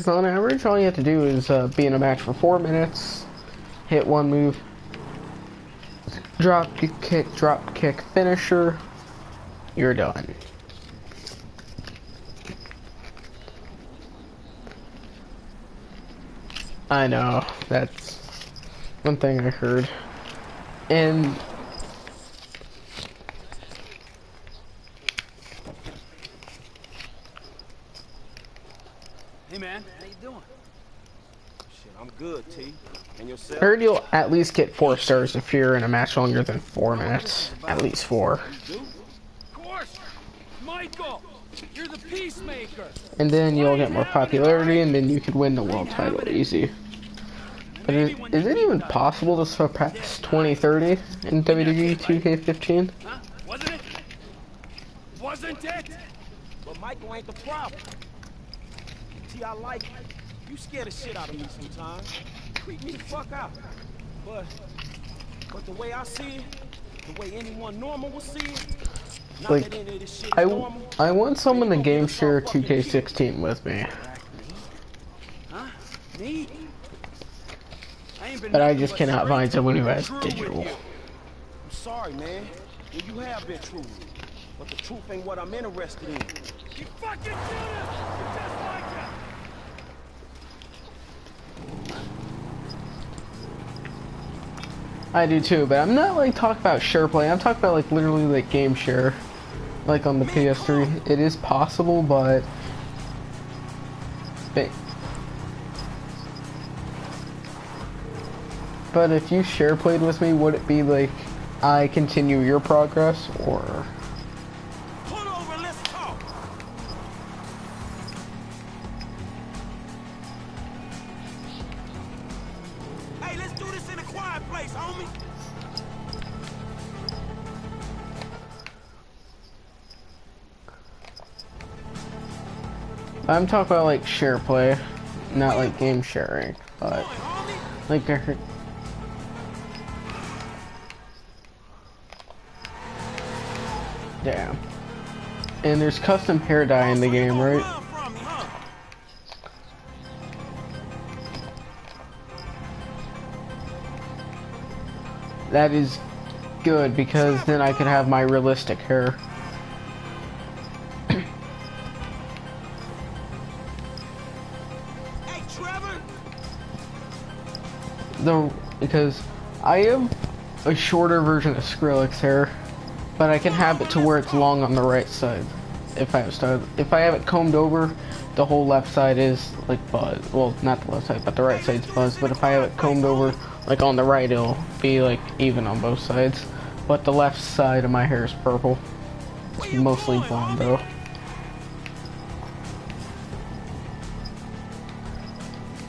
Because on average, all you have to do is be in a match for 4 minutes, hit one move, drop kick, finisher, you're done. I know, that's one thing I heard. And hey man, how you doing? Shit, I'm good, T. And yourself? I heard you'll at least get 4 stars if you're in a match longer than 4 minutes. At least 4. You do? Of course! Michael! You're the peacemaker! And then you'll get more popularity, and then you could win the world title easy. But is it even possible to surpass 2030 in WWE 2K15? Huh? Wasn't it? Wasn't it? But Michael ain't the problem. T, I like you. You scare the shit out of me sometimes. Creep me the fuck out. But the way I see it, the way anyone normal will see it, not Like, that any of this shit is normal. I want someone to game share 2K16 with me. Huh? Me? But I just cannot find someone who has digital. I'm sorry, man. Well, you have been true. But the truth ain't what I'm interested in. You fucking did it! You're just like it! I do too, but I'm not like talking about share play. I'm talking about like literally like game share. Like on the PS3. It is possible, but if you share played with me, would it be like I continue your progress, or Pull over and let's talk. Hey, let's do this in a quiet place, homie. I'm talking about like share play, not like game sharing, but like I heard. Damn. And there's custom hair dye in the game, right? That is good, because then I could have my realistic hair. Hey, Trevor. Because I have a shorter version of Skrillex hair, but I can have it to where it's long on the right side. If I have it combed over, the whole left side is like buzz. Well, not the left side, but the right side's buzz. But if I have it combed over, like on the right, it'll be like even on both sides. But the left side of my hair is purple. It's mostly blonde though.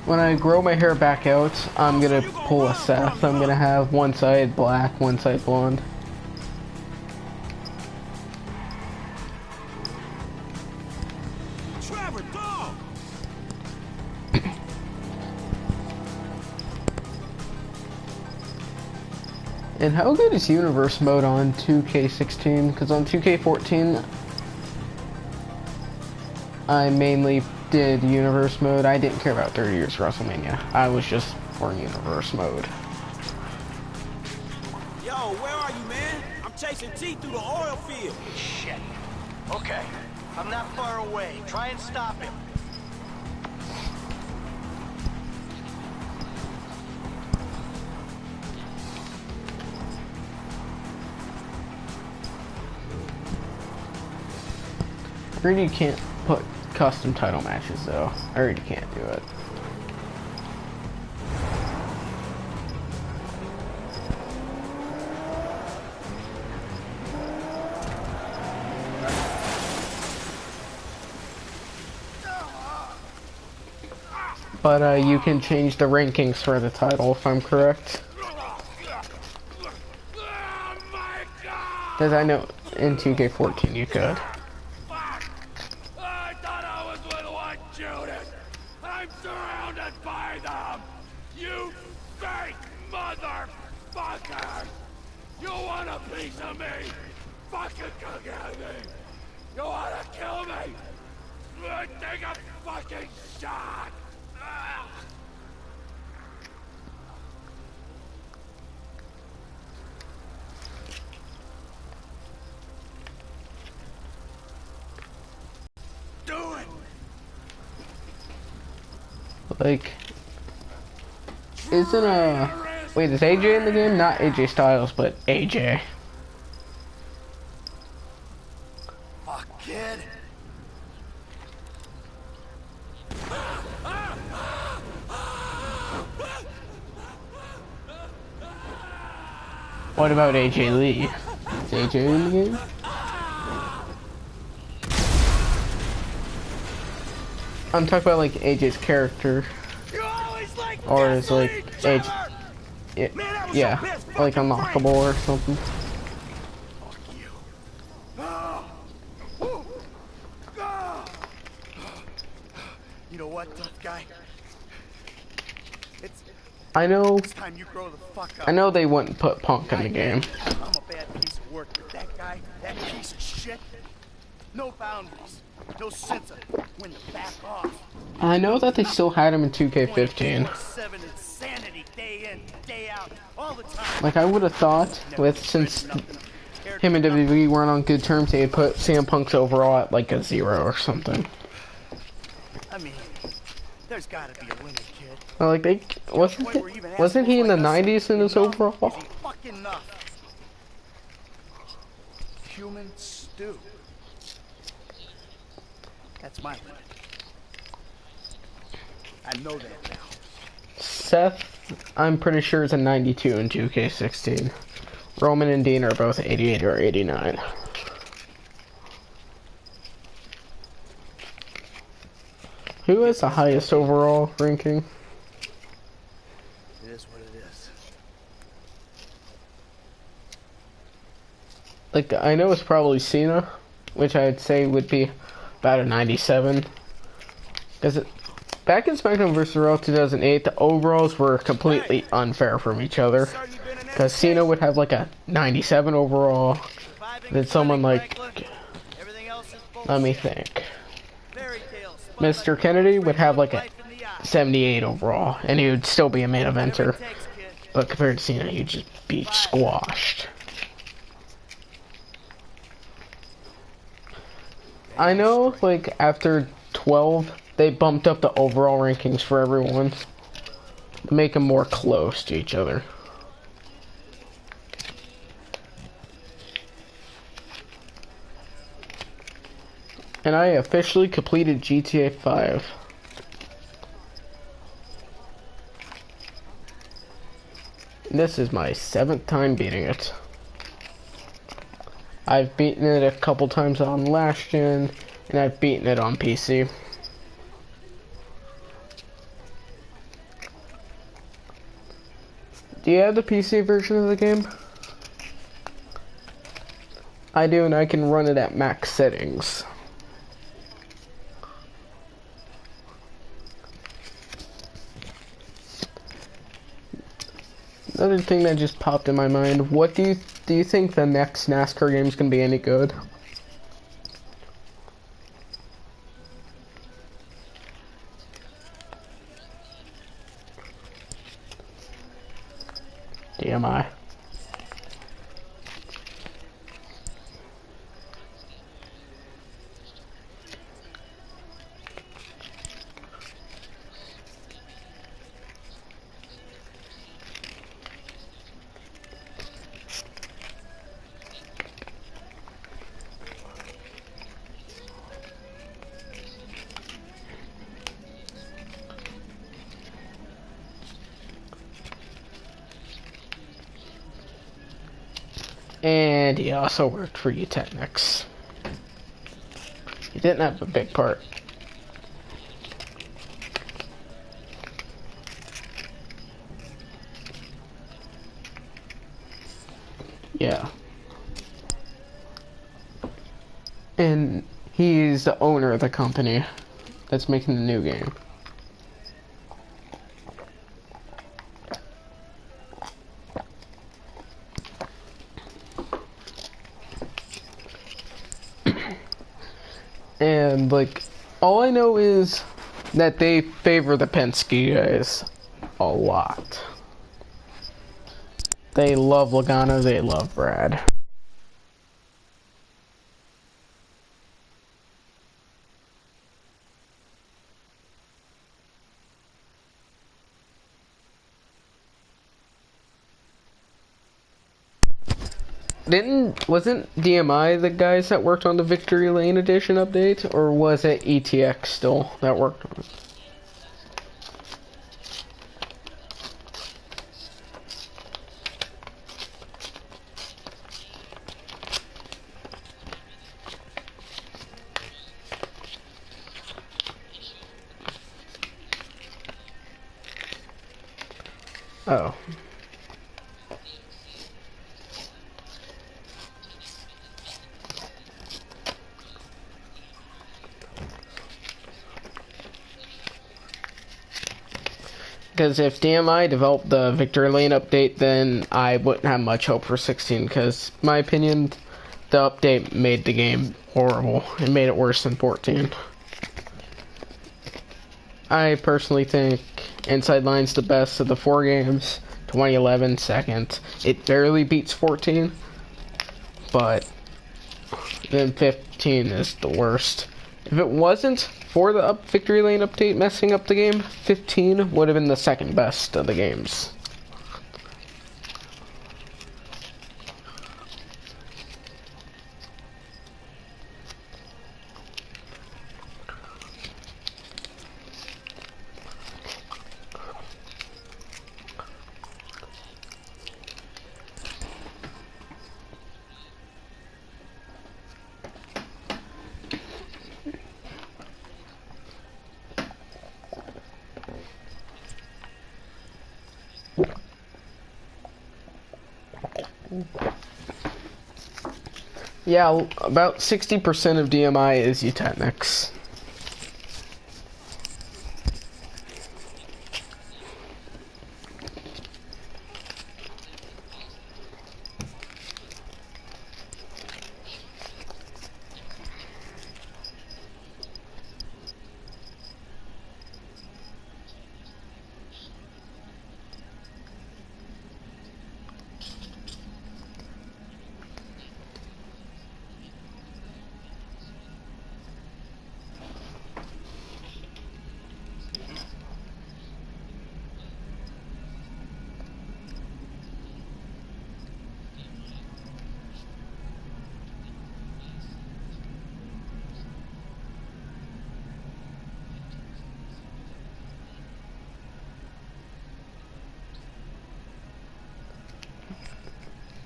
When I grow my hair back out, I'm gonna pull a Seth. I'm gonna have one side black, one side blonde. Trevor, dog. And how good is Universe mode on 2K16? Because on 2K14, I mainly did Universe mode. I didn't care about 30 Years WrestleMania. I was just for Universe mode. Yo, where are you, man? I'm chasing T through the oil field. Shit. Okay. I'm not far away. Try and stop him. I really can't put custom title matches though. I really can't do it. But you can change the rankings for the title if I'm correct. Because I know in 2K14 you could. I thought I was with one Judas. I'm surrounded by them. You fake motherfuckers. You want a piece of me? Fucking come at me. You wanna kill me? Take a fucking shot. Do it! Like, isn't wait, is AJ in the game? Not AJ Styles, but AJ. Fuck, kid. What about AJ Lee? Is AJ in the game? I'm talking about like AJ's character, You always like or is like Gasoline, AJ, Trevor! yeah, Man, that was yeah, your best like fucking unlockable or something. Fuck you. Ah. Ooh. Ah. You know what, tough guy? It's I know, time you grow the fuck up. I know they wouldn't put Punk in the game. I'm a bad piece of work, but that guy, that piece of shit, no boundaries, no sense of when to back off. I know that they still had him in 2K15. 24/7 insanity, day in, day out, all the time. Like I would have thought, with since him and WWE weren't on good terms, they'd put CM Punk's overall at like a 0 or something. I mean, there's gotta be a limit, kid. Like they wasn't he in the 90s in his overall? Is he fucking enough? Human stew. That's my limit. I know that now. Seth, I'm pretty sure is a 92 in 2K16. Roman and Dean are both 88 or 89. Who has the highest overall ranking? It is what it is. Like, I know it's probably Cena, which I'd say would be about a 97. Because back in SmackDown vs. Raw 2008, the overalls were completely unfair from each other. Because Cena would have like a 97 overall, then someone like, let me think, Mr. Kennedy would have like a 78 overall, and he would still be a main eventer. But compared to Cena, he'd just be squashed. I know, like, after 12, they bumped up the overall rankings for everyone to make them more close to each other. And I officially completed GTA 5. This is my 7th time beating it. I've beaten it a couple times on last gen, and I've beaten it on PC. Do you have the PC version of the game? I do, and I can run it at max settings. Another thing that just popped in my mind, what do you think the next NASCAR game is going to be any good? DMI. And he also worked for Utechnics. He didn't have a big part. Yeah. And he's the owner of the company that's making the new game. And like, all I know is that they favor the Penske guys a lot. They love Logano, they love Brad. Wasn't DMI the guys that worked on the Victory Lane Edition update, or was it ETX still that worked on it? Oh. Because if DMI developed the Victory Lane update, then I wouldn't have much hope for 16, because, in my opinion, the update made the game horrible. It made it worse than 14. I personally think Inside Line's the best of the 4 games. 2011 second. It barely beats 14, but then 15 is the worst. If it wasn't for the Victory Lane update messing up the game, 15 would have been the second best of the games. Yeah, about 60% of DMI is Eutechnics.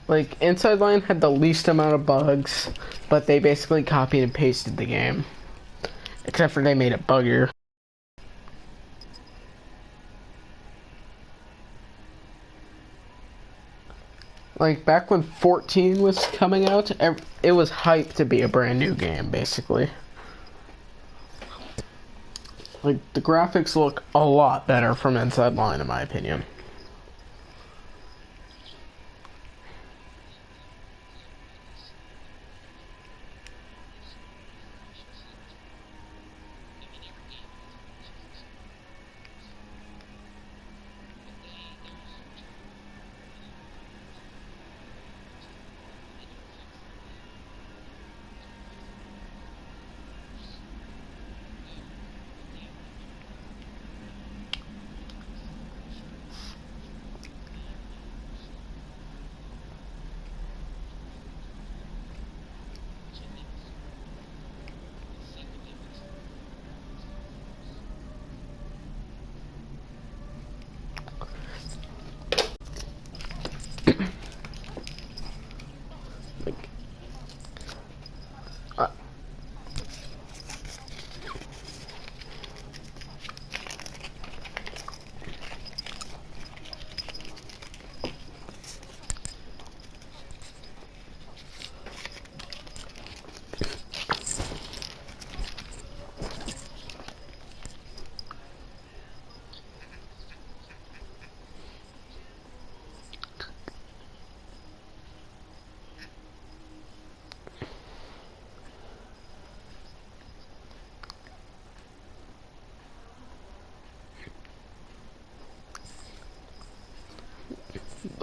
Like, Inside Line had the least amount of bugs, but they basically copied and pasted the game. Except for they made it buggier. Like, back when 14 was coming out, it was hyped to be a brand new game, basically. Like, the graphics look a lot better from Inside Line, in my opinion.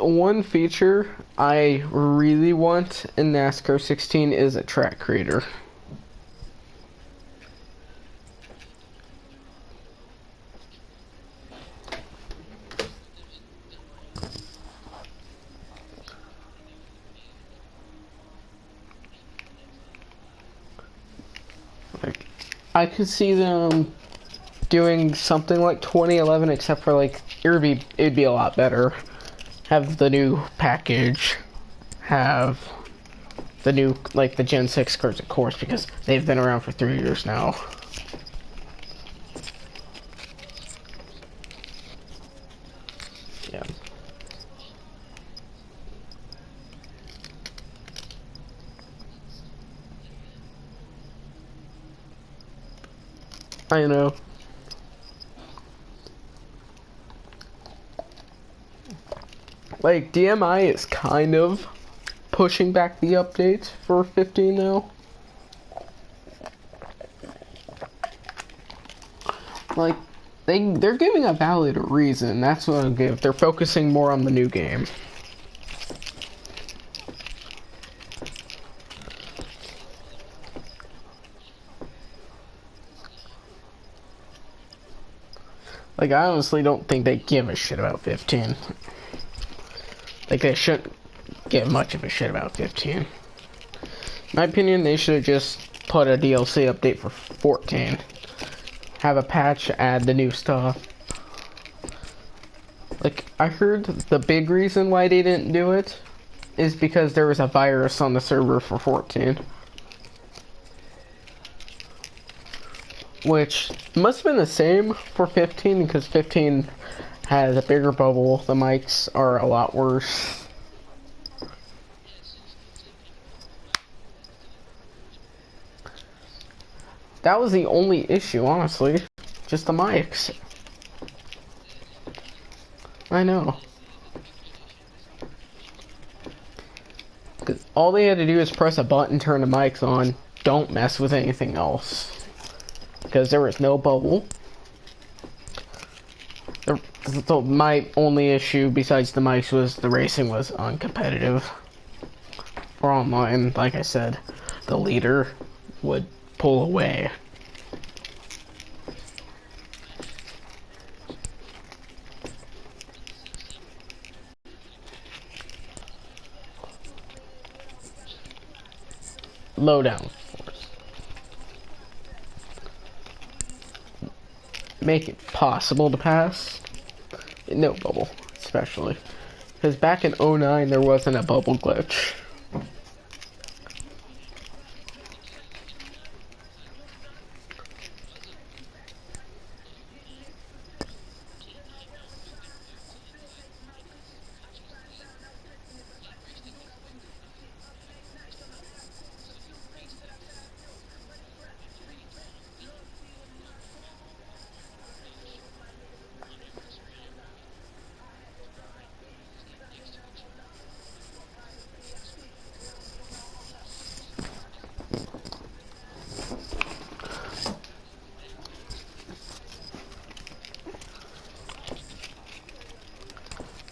one feature I really want in NASCAR 16 is a track creator. Like, I could see them doing something like 2011, except for like it'd be a lot better. Have the new package, have the new like the Gen 6 cars, of course, because they've been around for 3 years now. Yeah. I know. Like, DMI is kind of pushing back the updates for 15 now. Like, they're giving a valid reason. That's what I'll give. They're focusing more on the new game. Like, I honestly don't think they give a shit about 15. Like, they shouldn't give much of a shit about 15. In my opinion, they should have just put a DLC update for 14. Have a patch, add the new stuff. Like, I heard the big reason why they didn't do it is because there was a virus on the server for 14. Which must have been the same for 15, because 15 has a bigger bubble. The mics are a lot worse. That was the only issue, honestly. Just the mics. I know. 'Cause all they had to do is press a button, turn the mics on. Don't mess with anything else. Because there was no bubble. So my only issue besides the mics was the racing was uncompetitive. For online, like I said, the leader would pull away. Lowdown force. Make it possible to pass. No bubble, especially. Because back in 09 there wasn't a bubble glitch.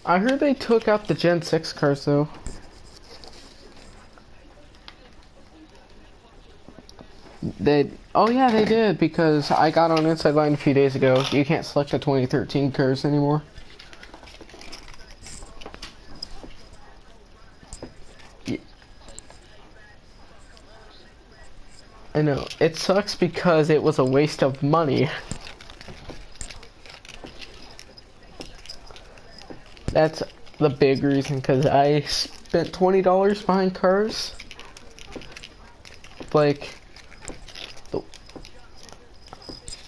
I heard they took out the Gen 6 cars though. Oh yeah, they did, because I got on Inside Line a few days ago. You can't select the 2013 cars anymore. I know, it sucks because it was a waste of money. That's the big reason, because I spent $20 buying cars. Like,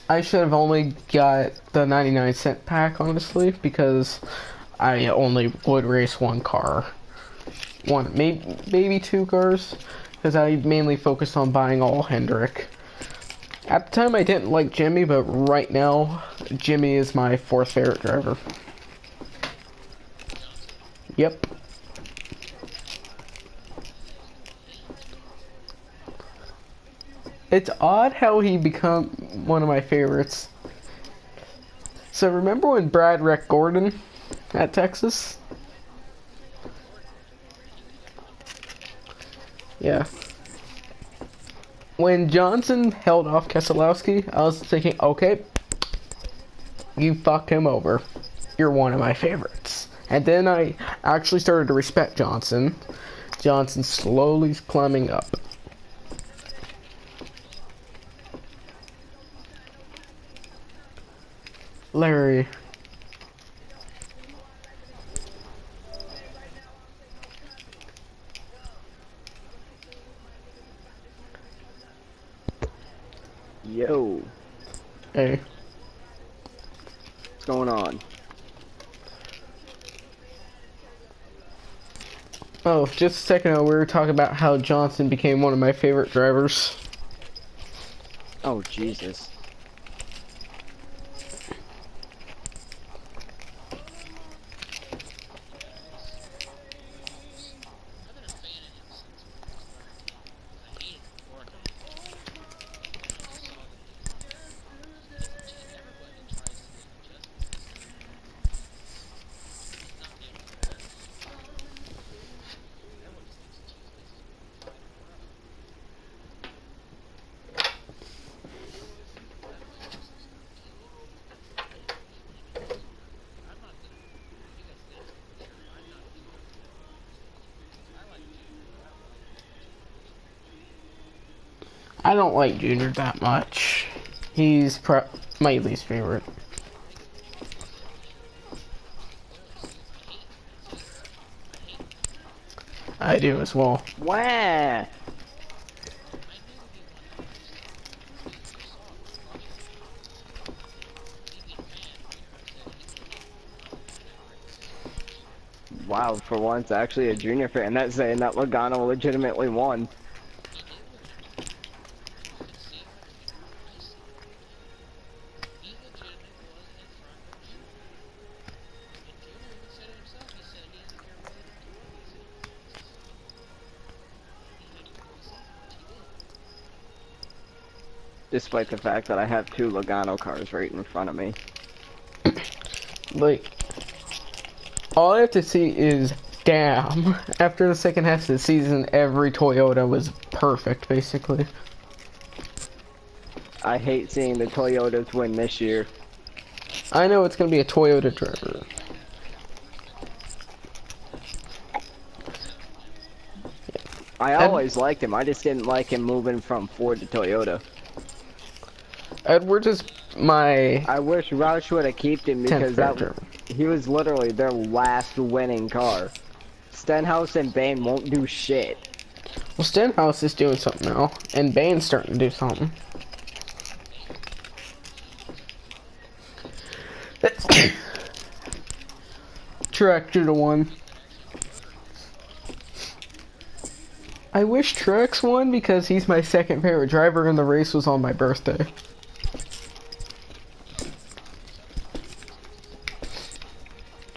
I should have only got the 99-cent pack, honestly, because I only would race one car. Maybe two cars, because I mainly focused on buying all Hendrick. At the time I didn't like Jimmy, but right now, Jimmy is my fourth favorite driver. Yep. It's odd how he become one of my favorites. So remember when Brad wrecked Gordon at Texas? Yeah. When Johnson held off Keselowski, I was thinking, okay, you fucked him over. You're one of my favorites. And then I actually started to respect Johnson. Johnson slowly climbing up. Larry. Yo, Hey. what's going on? Oh, just a second ago, we were talking about how Johnson became one of my favorite drivers. Oh, Jesus. I don't like Junior that much. He's my least favorite. I do as well. Wah! Wow, for once, actually a Junior fan that's saying that Logano legitimately won. Despite the fact that I have two Logano cars right in front of me. Like, all I have to see is, damn, after the second half of the season, every Toyota was perfect, basically. I hate seeing the Toyotas win this year. I know it's going to be a Toyota driver. I always liked him, I just didn't like him moving from Ford to Toyota. Edwards is my I wish Roush would have kept him 10th because favorite driver. he was literally their last winning car. Stenhouse and Bane won't do shit. Well, Stenhouse is doing something now, and Bane's starting to do something. Truex should have won. I wish Truex won because he's my second favorite driver and the race was on my birthday.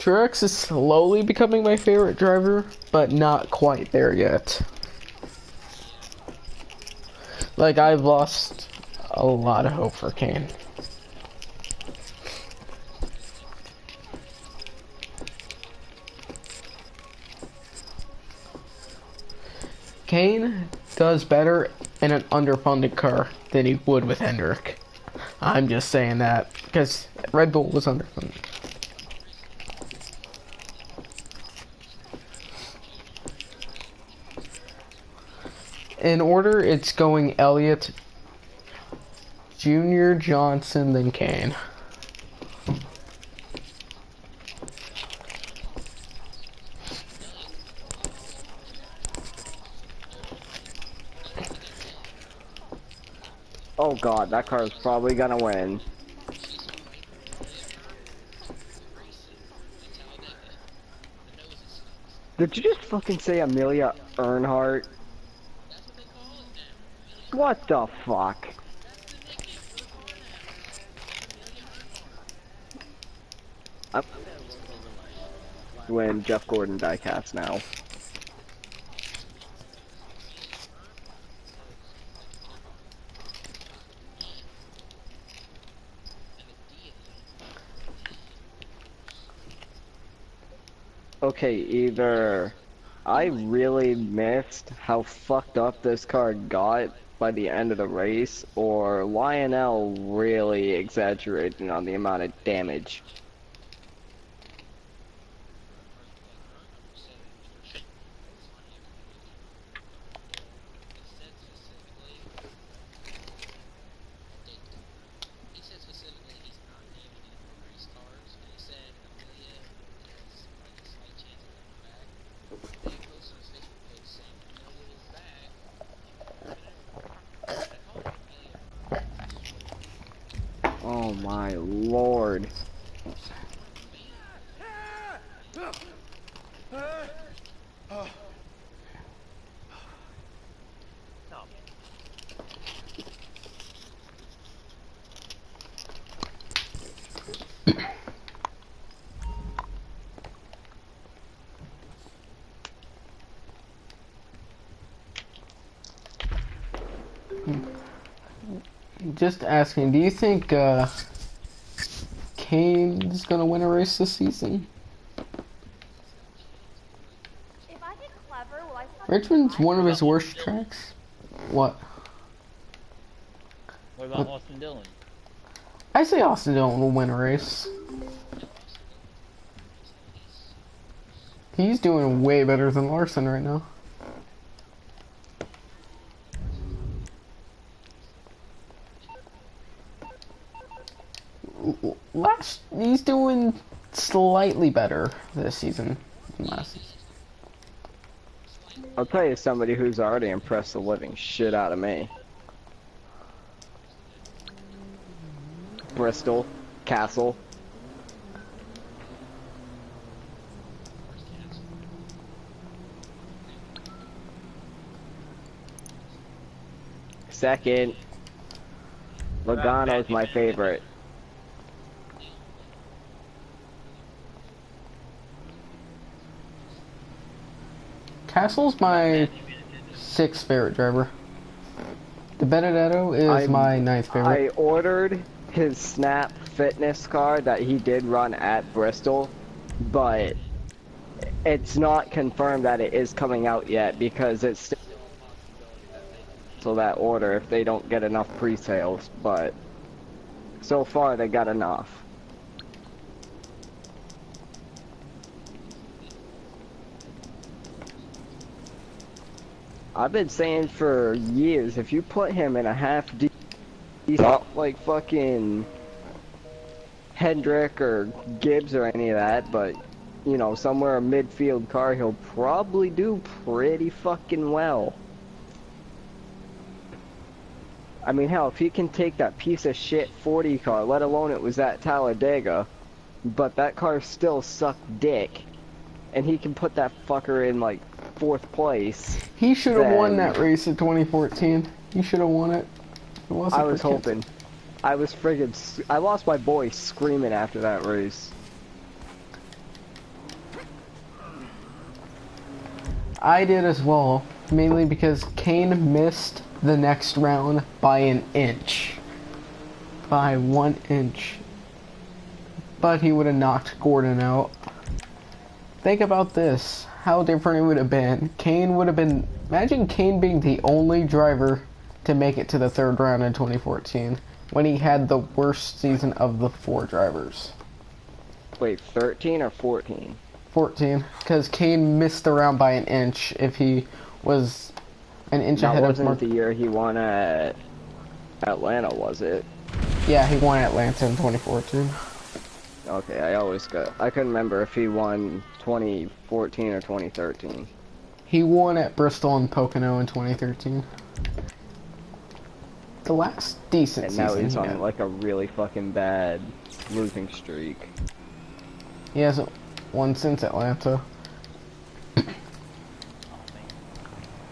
Truex is slowly becoming my favorite driver, but not quite there yet. Like, I've lost a lot of hope for Kane. Kane does better in an underfunded car than he would with Hendrick. I'm just saying that because Red Bull was underfunded. In order, it's going Elliott, Junior, Johnson, then Kane. Oh god, that car is probably gonna win. Did you just fucking say Amelia Earnhardt? What the fuck? I'm when Jeff Gordon diecast now. Okay, either I really missed how fucked up this car got by the end of the race, or Lionel really exaggerating on the amount of damage. Oh my lord. Just asking, do you think Kane's gonna win a race this season? If I get clever, will I stop Richmond's one of his worst tracks. What? What about Austin Dillon? I say Austin Dillon will win a race. He's doing way better than Larson right now. He's doing slightly better this season than last season. I'll tell you somebody who's already impressed the living shit out of me. Bristol, Castle. Second, Logano's my favorite. Castle's my 6th favorite driver. The Benedetto is my 9th favorite. I ordered his Snap Fitness car that he did run at Bristol, but it's not confirmed that it is coming out yet because it's still so that order if they don't get enough pre-sales, but so far they got enough. I've been saying for years, if you put him in a half D, like fucking Hendrick or Gibbs or any of that, but you know, somewhere a midfield car, he'll probably do pretty fucking well. I mean, hell, if he can take that piece of shit 40 car, let alone it was at Talladega, but that car still sucked dick, and he can put that fucker in like 4th place. He should have won that race in 2014. He should have won it. It wasn't I was for kids. hoping. I was friggin' I lost my voice screaming after that race. I did as well, mainly because Kane missed the next round by an inch. By 1 inch. But he would have knocked Gordon out. Think about this. How different it would have been. Kane would have been... Imagine Kane being the only driver to make it to the 3rd round in 2014. When he had the worst season of the 4 drivers. Wait, 13 or 14? 14. Because Kane missed the round by an inch if he was an inch ahead of That Mark. wasn't the year he won at Atlanta, was it? Yeah, he won Atlanta in 2014. Okay, I couldn't remember if he won 2014 or 2013. He won at Bristol and Pocono in 2013. The last decent And season now he's he on had. like a really fucking bad losing streak. He hasn't won since Atlanta.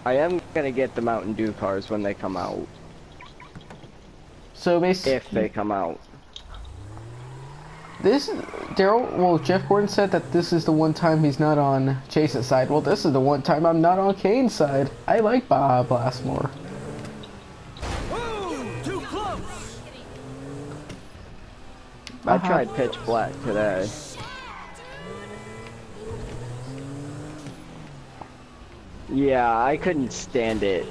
I am gonna get the Mountain Dew cars when they come out. So basically, If they come out. this Jeff Gordon said that this is the one time he's not on Chase's side. Well, this is the one time I'm not on Kane's side. I like Baja Blast more. Too close. I tried Pitch Black today. Yeah, I couldn't stand it.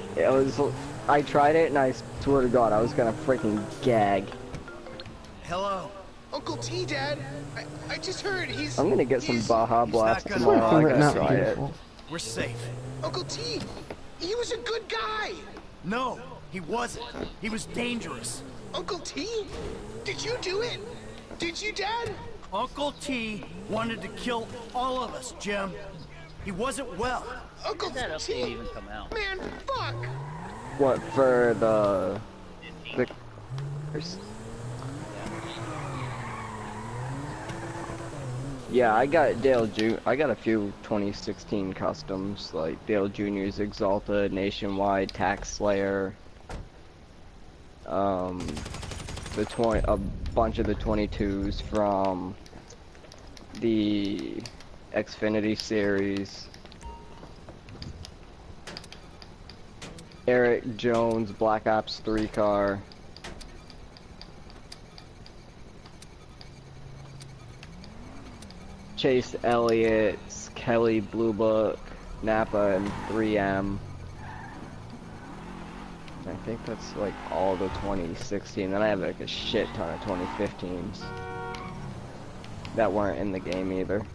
I tried it and I swear to God, I was gonna freaking gag. Hello. Uncle T, Dad. I just heard he's. I'm gonna get some he's- Baja he's Blast not gonna tomorrow. I Written gotta out try it. beautiful. We're safe. Uncle T, he was a good guy. No, he wasn't. He was dangerous. Uncle T, did you do it? Did you, Dad? Uncle T wanted to kill all of us, Jim. He wasn't well. Uncle When did that T, update even come out? man, fuck. What for the? Yeah, I got I got a few 2016 customs like Dale Jr.'s Exalted, Nationwide, Tax Slayer. A bunch of the 22s from the Xfinity series. Eric Jones Black Ops 3 car. Chase Elliott's Kelly Blue Book, Napa, and 3M. I think that's like all the 2016. Then I have like a shit ton of 2015s that weren't in the game either.